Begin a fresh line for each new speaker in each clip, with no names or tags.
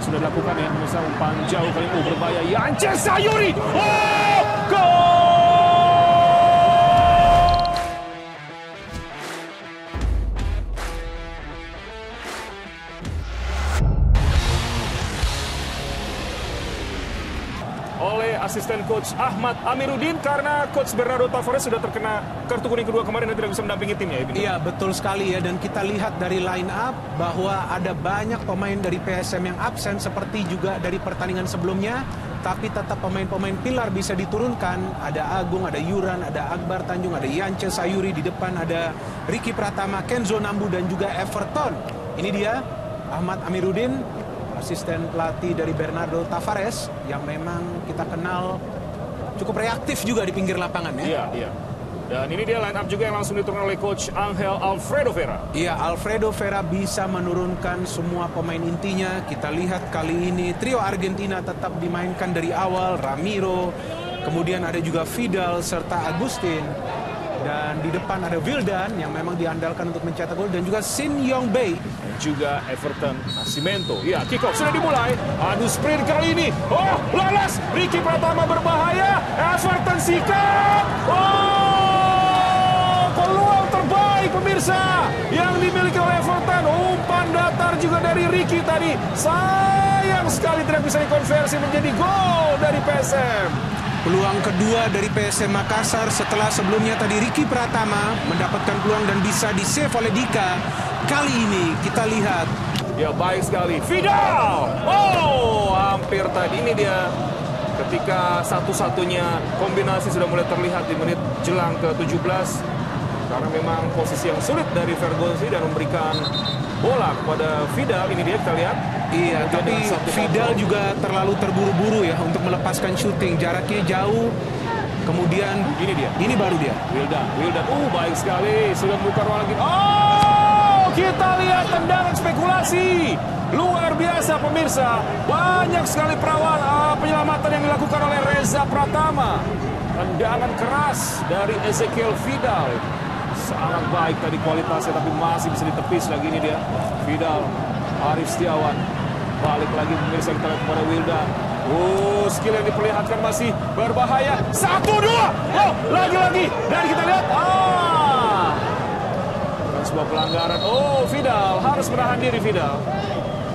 sudah dilakukan ya, Musa umpan jauh kali ini berbahaya. Yance Sayuri, oh, gol! Oleh asisten coach Ahmad Amiruddin karena coach Bernardo Tavares sudah terkena kartu kuning kedua kemarin dan tidak bisa mendampingi timnya.
Iya, betul sekali ya, dan kita lihat dari line up bahwa ada banyak pemain dari PSM yang absen seperti juga dari pertandingan sebelumnya, tapi tetap pemain-pemain pilar bisa diturunkan. Ada Agung, ada Yuran, ada Akbar Tanjung, ada Yance Sayuri, di depan ada Ricky Pratama, Kenzo Nambu dan juga Everton. Ini dia Ahmad Amiruddin, asisten pelatih dari Bernardo Tavares yang memang kita kenal cukup reaktif juga di pinggir lapangan ya.
Iya. Dan ini dia line up juga yang langsung diturunkan oleh coach Angel Alfredo Vera.
Iya, Alfredo Vera bisa menurunkan semua pemain intinya. Kita lihat kali ini trio Argentina tetap dimainkan dari awal. Ramiro, kemudian ada juga Vidal serta Agustin. Dan di depan ada Wildan yang memang diandalkan untuk mencetak gol, dan juga Shin Yong Bae.
Dan juga Everton Nascimento. Ya, kick off sudah dimulai. Adu sprint kali ini. Oh, lolos. Ricky Pratama berbahaya. Everton sikat. Oh, peluang terbaik pemirsa yang dimiliki oleh Everton. Umpan datar juga dari Ricky tadi. Sayang sekali tidak bisa dikonversi menjadi gol dari PSM.
Peluang kedua dari PSM Makassar setelah sebelumnya tadi Ricky Pratama mendapatkan peluang dan bisa di-save oleh Dika. Kali ini kita lihat.
Ya, baik sekali. Vidal! Oh, hampir tadi. Ini dia ketika satu-satunya kombinasi sudah mulai terlihat di menit jelang ke-17. Karena memang posisi yang sulit dari Vergonzi dan memberikan bola kepada Vidal. Ini dia kita lihat.
Iya, tapi Vidal juga terlalu terburu-buru ya untuk melepaskan syuting. Jaraknya jauh. Kemudian
ini dia.
Ini baru dia.
Wildan. Baik sekali. Sudah membuka ruang lagi. Oh, kita lihat tendangan spekulasi. Luar biasa pemirsa. Banyak sekali penyelamatan yang dilakukan oleh Reza Pratama. Tendangan keras dari Ezekiel Vidal. Sangat baik tadi kualitasnya, tapi masih bisa ditepis lagi. Ini dia Vidal. Arif Setiawan. Balik lagi pemirsa, kita lihat kepada Wildan. Skill yang diperlihatkan masih berbahaya. 1-2. Oh, lagi-lagi. Dan kita lihat. Dan sebuah pelanggaran. Oh, Vidal harus menahan diri. Vidal.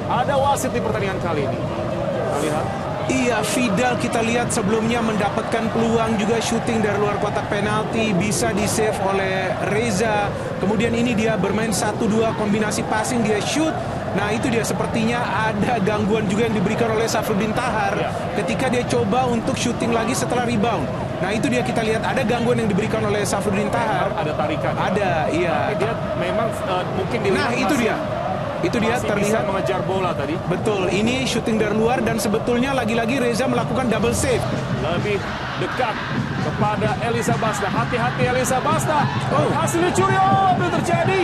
Ada wasit di pertandingan kali ini. Kita lihat.
Iya, Vidal kita lihat sebelumnya mendapatkan peluang juga syuting dari luar kotak penalti, bisa di-save oleh Reza. Kemudian ini dia bermain 1-2 kombinasi passing, dia shoot. Nah, itu dia, sepertinya ada gangguan juga yang diberikan oleh Safruddin Tahar ketika dia coba untuk syuting lagi setelah rebound. Nah, itu dia, kita lihat ada gangguan yang diberikan oleh Safruddin Tahar.
Ada tarikan.
Ada, iya.
Tapi dia memang mungkin di
Itu dia terlihat
mengejar bola tadi.
Betul, ini syuting dari luar dan sebetulnya lagi-lagi Reza melakukan double save.
Lebih dekat kepada Elisa Basna. Hati-hati Elisa Basna. Hasil dicuri. Apa yang terjadi?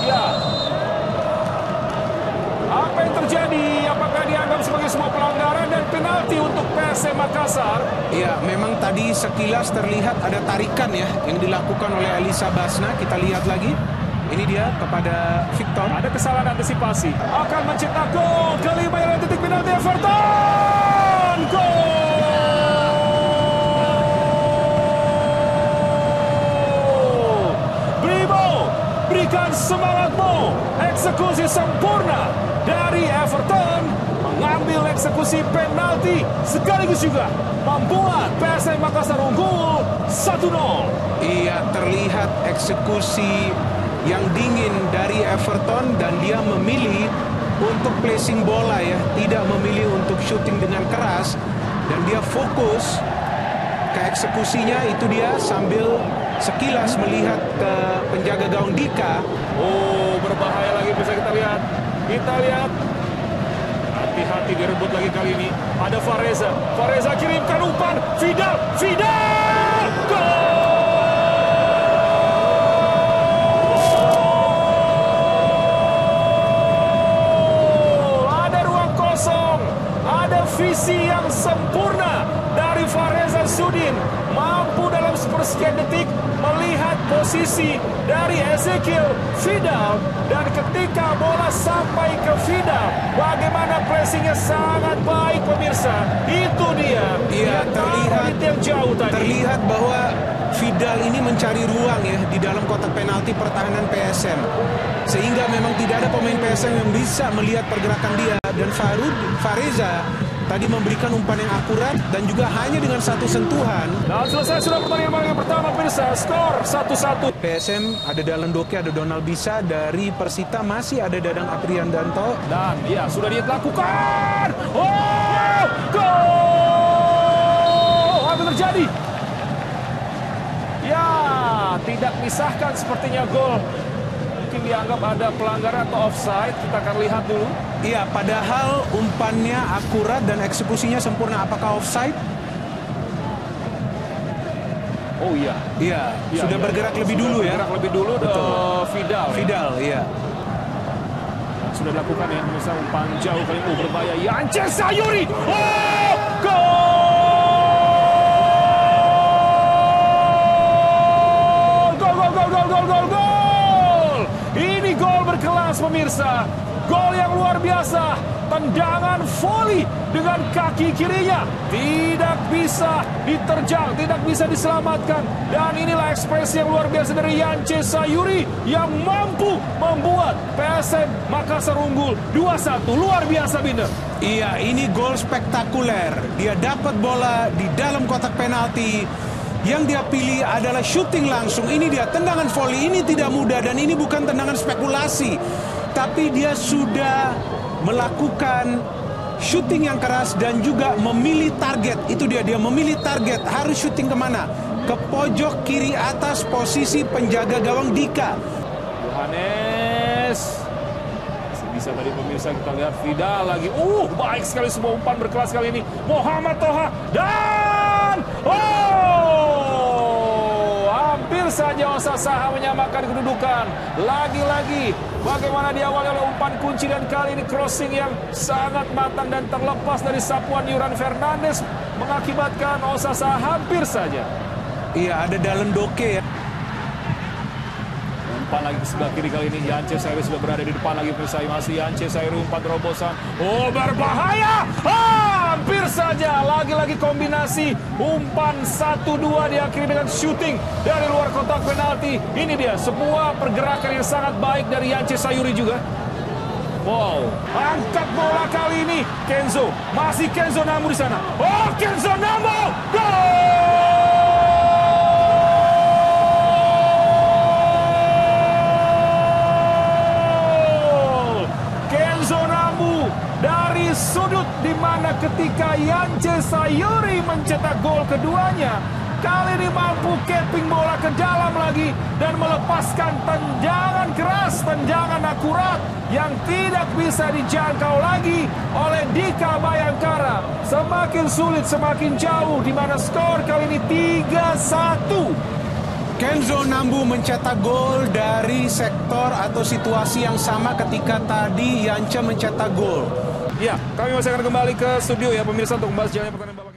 Ya. Apa yang terjadi? Apakah dianggap sebagai sebuah pelanggaran dan penalti untuk PSM Makassar?
Iya, memang tadi sekilas terlihat ada tarikan ya yang dilakukan oleh Elisa Basna. Kita lihat lagi. Ini dia kepada Victor.
Ada kesalahan antisipasi. Akan mencetak gol kelima yang titik penalti Everton. Gol! Brimo, berikan semangatmu. Eksekusi sempurna dari Everton. Mengambil eksekusi penalti sekaligus juga membuat PSM Makassar unggul 1-0.
Iya, terlihat eksekusi yang dingin dari Everton dan dia memilih untuk placing bola ya, tidak memilih untuk shooting dengan keras, dan dia fokus ke eksekusinya. Itu dia sambil sekilas melihat ke penjaga gawang Dika.
Oh, berbahaya lagi, bisa kita lihat. Hati-hati direbut lagi kali ini. Ada Fareza kirimkan umpan. Vidal. Gol! Visi yang sempurna dari Fareza Sudin, mampu dalam sepersekian detik melihat posisi dari Ezekiel Vidal, dan ketika bola sampai ke Vidal, bagaimana Passingnya sangat baik pemirsa. Itu dia.
Iya, terlihat
yang jauh tadi.
Terlihat bahwa Vidal ini mencari ruang ya di dalam kotak penalti pertahanan PSM. Sehingga memang tidak ada pemain PSM yang bisa melihat pergerakan dia. Dan Fareza tadi memberikan umpan yang akurat dan juga hanya dengan satu sentuhan.
Dan selesai sudah pertandingan yang pertama pemirsa. Skor 1-1.
PSM ada Dallin Doke, ada Donald Bisa. Dari Persita masih ada Dadang Apriandanto.
Dan ya sudah dilakukan. Oh, gol! Apa terjadi? Ya, tidak disahkan sepertinya gol. Mungkin dianggap ada pelanggaran atau offside. Kita akan lihat dulu.
Iya, padahal umpannya akurat dan eksekusinya sempurna. Apakah offside?
Oh iya.
Iya, sudah bergerak lebih dulu ya.
Bergerak lebih dulu. Vidal.
Vidal, iya.
Sudah dilakukan ya, pemirsa, umpan jauh kali ini berbahaya. Yance Sayuri. Oh, gol! Gol! Ini gol berkelas pemirsa. Gol yang luar biasa. Tendangan volley dengan kaki kirinya. Tidak bisa diterjang, tidak bisa diselamatkan. Dan inilah ekspresi yang luar biasa dari Yance Sayuri yang mampu membuat PSM Makassar unggul 2-1. Luar biasa, Binder.
Iya, ini gol spektakuler. Dia dapat bola di dalam kotak penalti. Yang dia pilih adalah shooting langsung. Ini dia tendangan volley. Ini tidak mudah dan ini bukan tendangan spekulasi. Tapi dia sudah melakukan shooting yang keras dan juga memilih target. Itu dia memilih target. Harus shooting kemana? Ke pojok kiri atas posisi penjaga gawang Dika.
Yohanes. Bisa tadi pemirsa kita lihat Vidal lagi. Baik sekali semua umpan berkelas kali ini. Muhammad Toha dan hampir saja Osa Saha menyamakan kedudukan. Lagi-lagi bagaimana diawali oleh umpan kunci dan kali ini crossing yang sangat matang dan terlepas dari sapuan Yuran Fernandes mengakibatkan Osa Saha hampir saja.
Iya, ada Dallin Doke ya.
Umpan lagi ke sebelah kiri kali ini. Yance Sayuri sudah berada di depan lagi pemirsa. Masih Yance Sayuri umpan terobosan. Berbahaya. Hampir saja. Lagi-lagi kombinasi umpan 1-2 diakhiri dengan shooting dari luar kotak penalti. Ini dia sebuah pergerakan yang sangat baik dari Yance Sayuri juga. Wow. Angkat bola kali ini Kenzo. Masih Kenzo Nambu di sana. Kenzo Nambu. Gol! Dari sudut di mana ketika Yance Sayuri mencetak gol keduanya, kali ini mampu capping bola ke dalam lagi dan melepaskan tendangan keras, tendangan akurat yang tidak bisa dijangkau lagi oleh Dika Bayangkara. Semakin sulit, semakin jauh, di mana skor kali ini 3-1.
Kenzo Nambu mencetak gol dari sektor atau situasi yang sama ketika tadi Yance mencetak gol.
Ya, kami masih akan kembali ke studio ya pemirsa untuk membahas jalannya pertandingan babak